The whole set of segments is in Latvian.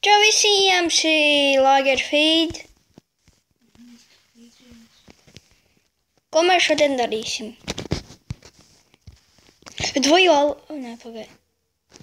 Čau visiem, šī Lagerfeed. Ko mēs šodien darīsim? Bet vai jau... Nē, pagaid.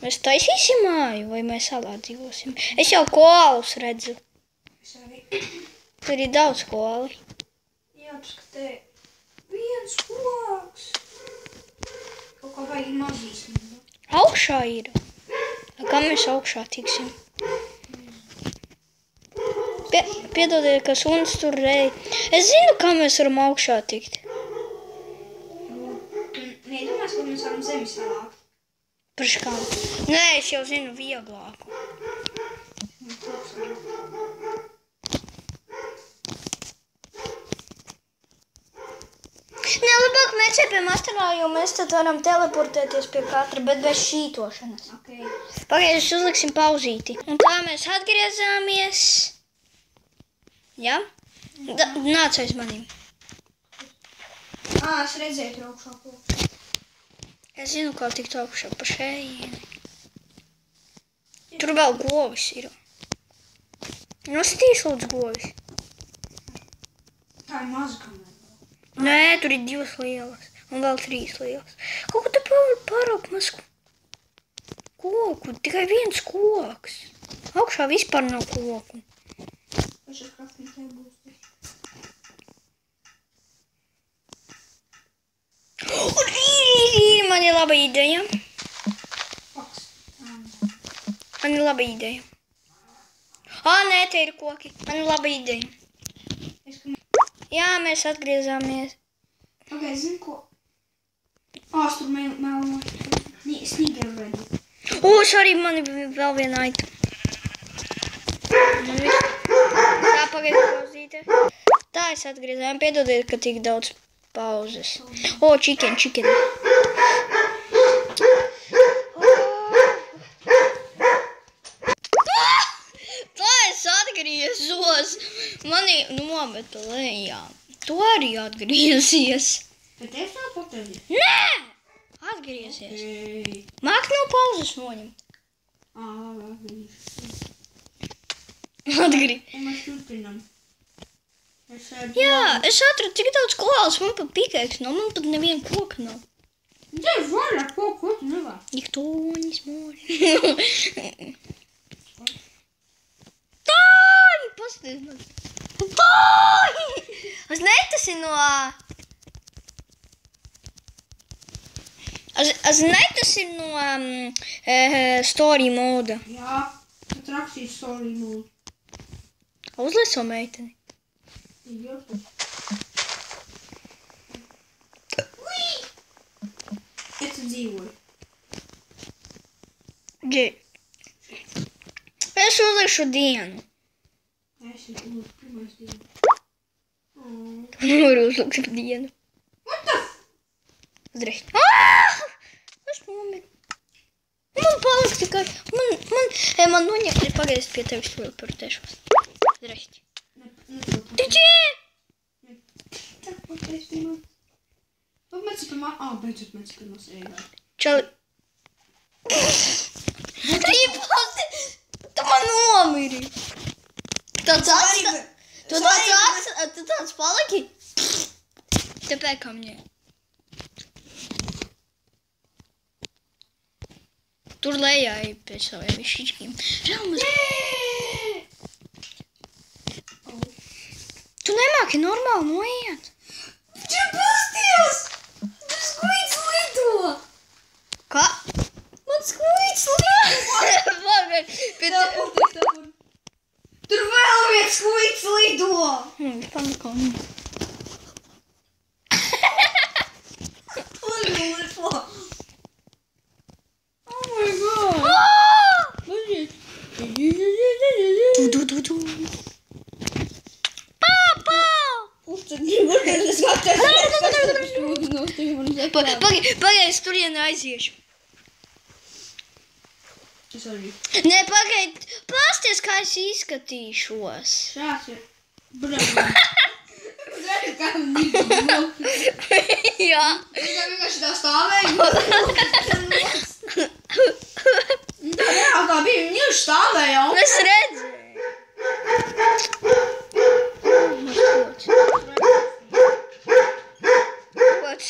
Mēs taisīsim māju, vai mēs salā dzīvosim? Es jau koalus redzu. Es arī. Tur ir daudz koali. Jā, tas, ka te viens koks. Kaut kā vajag mazīsim. Augšā ir. Kā mēs augšā tiksim? Piedodiet, ka suns tur rei. Es zinu, kā mēs varam augšā tikt. Nedomās, ka mēs varam zemi salākt. Priekš kā? Nē, es jau zinu vieglāku. Nē, labāk necepiem astrā, jo mēs tad varam teleportēties pie katra, bet bez šītošanas. Okay. Pagaidzi, uzliksim pauzīti. Un tā mēs atgriezāmies. Ja? Nāc aiz manīm. Es redzēju tur augšā koku. Es zinu, kā tikt augšā pa šejieni. Tur vēl govis ir. Nostīs lūdzu govis. Tā ir maza kamera. Nē, tur ir 2 lielas. Un vēl 3 lielas. Kaut ko te pārāk maz koku. Tikai viens koks. Augšā vispār nav koku. Pašas kraftiņas nebūs. Un ir, man ir laba ideja. Foks. Man ir laba ideja. Nē, te ir koki. Man ir laba ideja. Jā, mēs atgriezāmies. Pagaid, zinu ko? Es tur melno. Snigeru redzu. Sorry, man ir vēl viena aita. Tā, pagaid, pauzīte. Tā, es atgriezām. Piedodiet, ka tik daudz pauzes. Chicken. Tā es atgriezos. Mani nometa lejā. Tu arī atgriezies. Bet es nav pateicis. Nē! Atgriezies. Māk no pauzes noņemt. Labi, Un mēs turpinam. Jā, es atradu tik daudz kolas. Man pat pikēks nav. Man pat neviena koka nav. Te ir vairāk koku, ko tu nevar? Iktoņas mori. Tāji! Pasties man. Tāji! Es netasi no... Es netasi no story moda. Jā, tad rakstīs story mode. Uzlaiso meiteni. Es tu dzīvoju. Es uzlikšu dienu. Es esmu pirmais dienu. Tu nevari uzlikt dienu. What the f... Uzreiz. Es nomiru. Man paliks tikai... Man noņem... Pagaidzi pie tevis vēl portēšos. Uzreiz. Tiķi! Tak, pateic pirmā. Mēs pirmā... Beidzot mēs pirmā sēgā. Čali... Rīpasti! Tu man nomiri! Tu tāds paliki? Te pēkam ņē. Tur lejā ir pēc saviem višičkiem. Tu nemāki normāli noiet. Čia pasties! Tu skuīts lido! Kā? Man skuīts lido! Pagaid. Tur vēl viens skuīts lido! Panikam. Lido! Oh my god! Tu. Papa! Pagaid, turien aiziešu. Es arī. Nē, pagaid, pasties, kā es izskatīšos. Šāds ir. Zini, kā nīk. Jā. Es vienkārši tā stāvēju. Tā Jā, tā bija, viņi jau stāvēja. Es redzēju. Kots.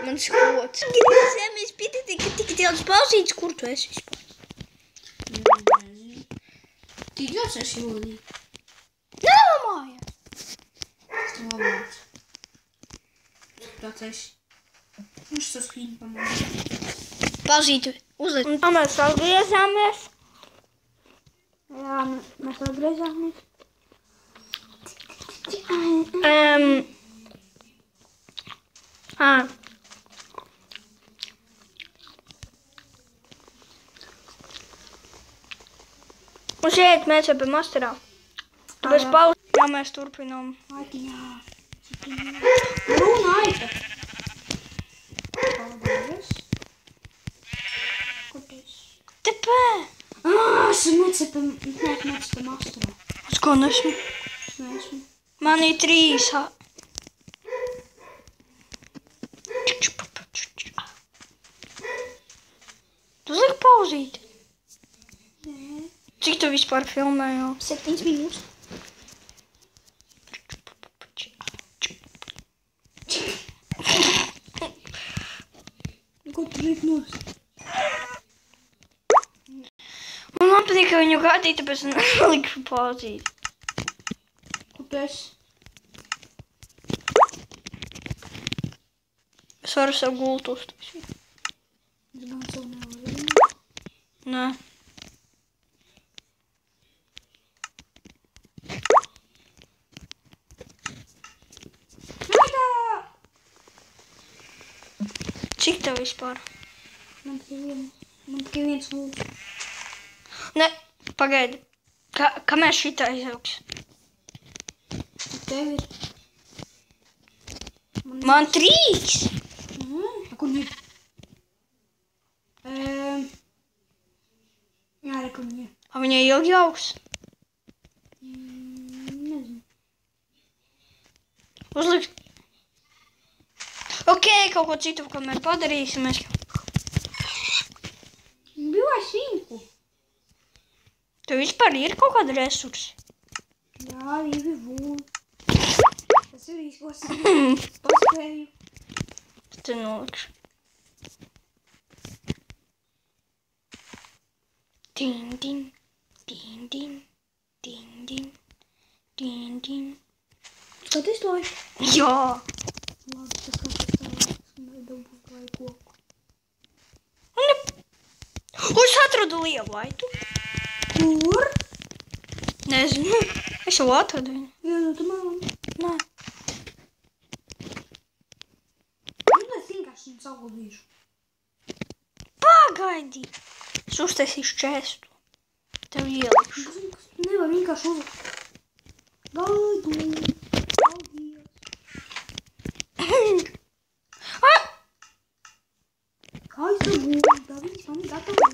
Mans kots. Griezamies pie tik daudz pauzītes, kur tu esi vispār? Tik daudz esi jūlī. Nelamāja. Labāk. Tāds esi. Viņš to skrīni pamāja. Pauzītu uzliek. Un tā mēs atgriezāmies. Jā, mēs atgriezāmies. Un šeit mēs jau pie masterā. Bez pauzes, jā, mēs turpinām. Jā. Brūna aita. Paldies. Kur tu esi? Tepē. Es necepam masterā. Uz ko nesmu? Es neesmu. Man ir 3. Tu uzliek pauzīt. Nē. Cik tu vispār filmē jau? 7 minūtes. Ko tu rīt nos? Man patīk, ka viņu gādīja, tāpēc neliku pauzīt. Kur tu esi? Es varu sev gultu uztaisīt. Es gan savu nevaru. Nē. Cik tev vispār? Man tikai viens lūdzu. Ne, pagaidi. Kamēr šitā izaugs? Tev ir. Man 3! Kur viņi? Jā, re, kur viņi? Viņai ilgi augs? Nezinu. Uzliks. Ok, kaut ko citu, kamēr padarīsim. Mēs... Bija svinku. Tev vispār ir kaut kāda resursi? Jā, divi vūli. Tas ir izkos. Paspēju. Te nolikšu. Din, din, din, din, din, din, din, din. Skaties to? Jā. Labi, tas kā tas tā. Nedabūs vai koku. Es atradu lielu aitu. Kur? Nezinu. Es jau atradu viņu. Jā, nu tu man. Nē. Es vienkārši viņu saguldīšu. Pagaidi. Es uztaisīšu čestu. Tev ielikšu. Nevar vienkārši uzlikt. Gaidu. Paldies. Kā es dabūju? Davids man gatavo.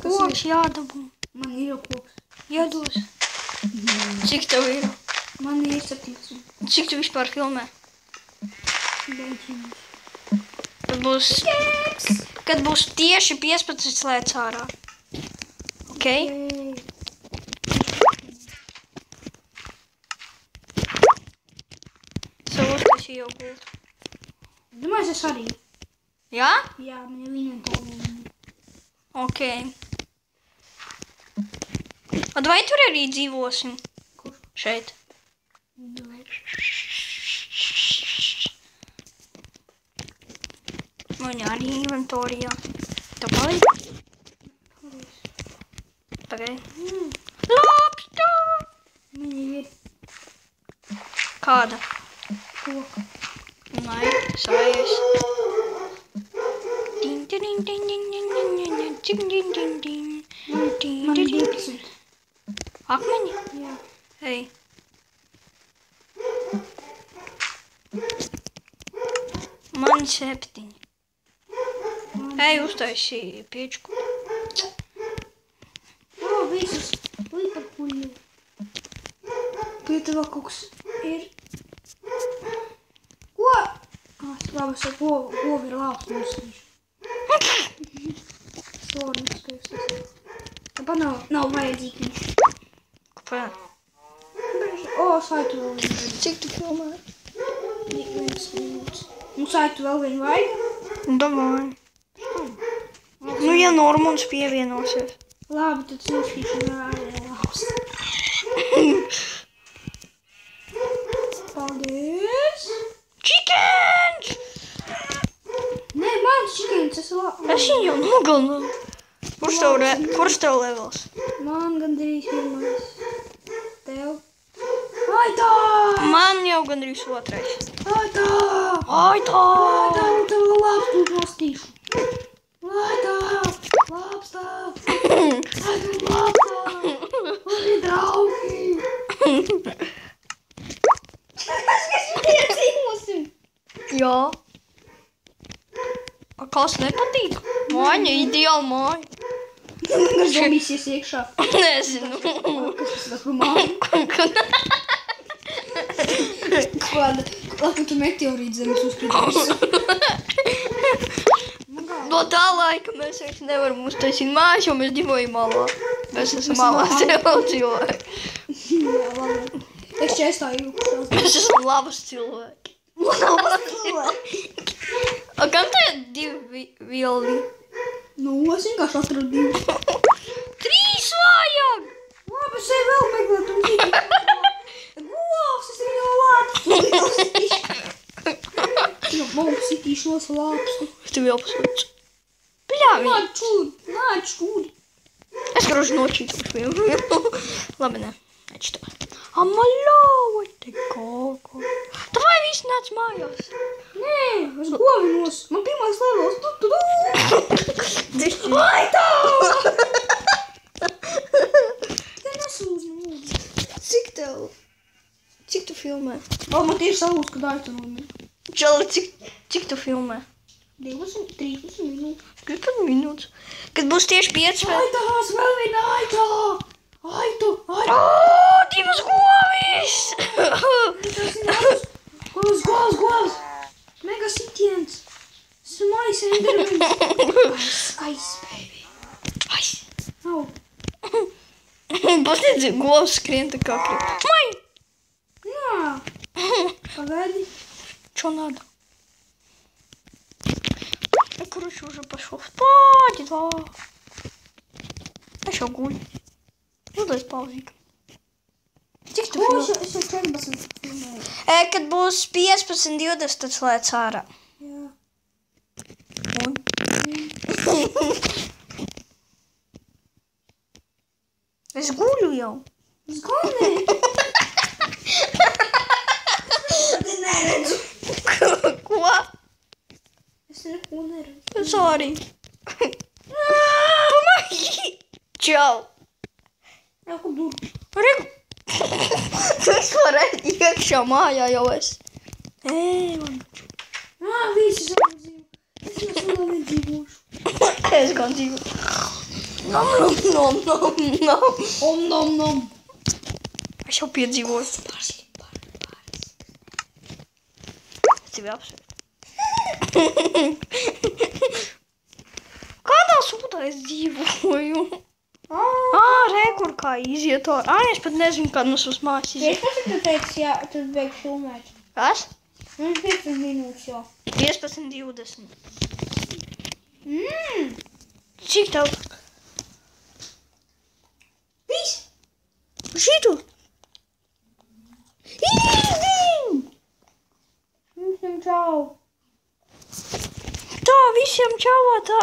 Koks jādabū. Man ir jau koks. Iedos. Cik tev ir? Man ir 7. Cik tu vispār filmē? 9. Kad būs tieši 15 lēc ārā. Ok? Savu uztaisīju jau gultu. Domāju, es arī. Jā? Jā, man ir viņa to. Ok. Un vai tur arī dzīvosim? Kur? Šeit. Man arī inventorijā. Tev palīdz? Pagaidi. Lopstu! Viņa ir Kāda? koka. Nai, sājies. Din, din, din, din, din, din, din, din, din, din, din, din. Man ir 12. Akmeņi? Jā. Ej. Man 7. Ej, uztaisīja piečku. O, visus līpakuļi. Pie tev vēl kaut kas ir. Ko? Es labi, es ar govi ir lāpst nosīšu. noskaidrs. Tāpēc nav vajadzīgi viņš. Kāpēc? O, saitu vēl vienu vajag. Cik tu filmē? 1 minūtes. Un saitu vēl vienu vajag? Domāju. Nu, ja Normons pievienosies. Labi, tad nošķīšana arī labs. Paldies! Chickens! Nē, mans čikens, es labi. Es viņu jau nogalināju. Kurš tev levels? Man gandrīz pirmais. Tev. Aitā! Man jau gandrīz otrais. Aitā! Aitā! Aitā, nu tev vēl labs tūk nostīšu. Aitā! Labs tā! Aitā, labs tā! Mani draugi! Kas iedzīvosim? Jā. A kas nepatīk? Māja, ideāla māja. Kas domīsies iekšā? Nezinu. Kas tas par māju? Kāda tu meteorīti zemes uzkritīs? No tā laika mēs vairs nevaram uztaisīt mājas, jo mēs dzīvojam malā. Mēs esam malā cilvēki. Jā, labi. Es čestāju jūkšās. Mēs esam labas cilvēki. Labas cilvēki. A kam te ir 2 violi? Nu, es vienkārši atradu 2. 3 vajag! Labi, es eju vēl meklēt un dzīvi. Govs, es viņu lāpstu. Nu, mums sitīšanos lāpstu. Es tev jau pasūdzu. Bļāvi! Nāc čūri. Es karoši nočītošu vienu. Labi, ne. Nečito. Amaļo, te koko. Davai visi nāc mājās. Nē, es govinos. Man pirmais levels. Aitā! Te nesūz mūdzi. Cik tu filmē? O, man tieši salūz, kad Aita nomira. Čali, cik tu filmē? 20, 30 minūtes. 15 minūtes. Kad būs tieši 5 vēl. Aitās, vēl viena Aitā! Aitu! O, 2 govis! Tas ir labs. Govs! Mega sitiens! Smais endermens! Ice, baby! Ice! Au! Pasniedzi, govs skrien tā kā krīt. Mai! Jā! Pagaidi! Чё надо? Я, короче, уже пошел спать, да. Еще гуль. Ну, дай паузик. Cik tu O, filmē? es jau 14 filmēju. Kad būs 15, 20, tad slēdz ārā. Jā. Es guļu jau. Es galvenēju. Es neredzu. Ko? Es neko neredzu. Es arī. Pamagi! Čau! Jā, ko dur. Regu! Tu varēji iekšā mājā jau es. Man. Visi savu dzīvu. Es jau vēl vien dzīvošu. Es gan dzīvoju. Nom. Nom. Es jau piedzīvoju. Pārsīt. Es tevi apsveicu. Kādā sūdā es dzīvoju? Re, kur kā iziet to. Es pat nezinu, kad mums uz mājas iziet. 15 tu teici, jā, tad beig filmēt. Kas? 15 minūtes jau. 15, 20. Cik tev? Viss! Šitu? Visiem čau! Tā, visiem čau, tā.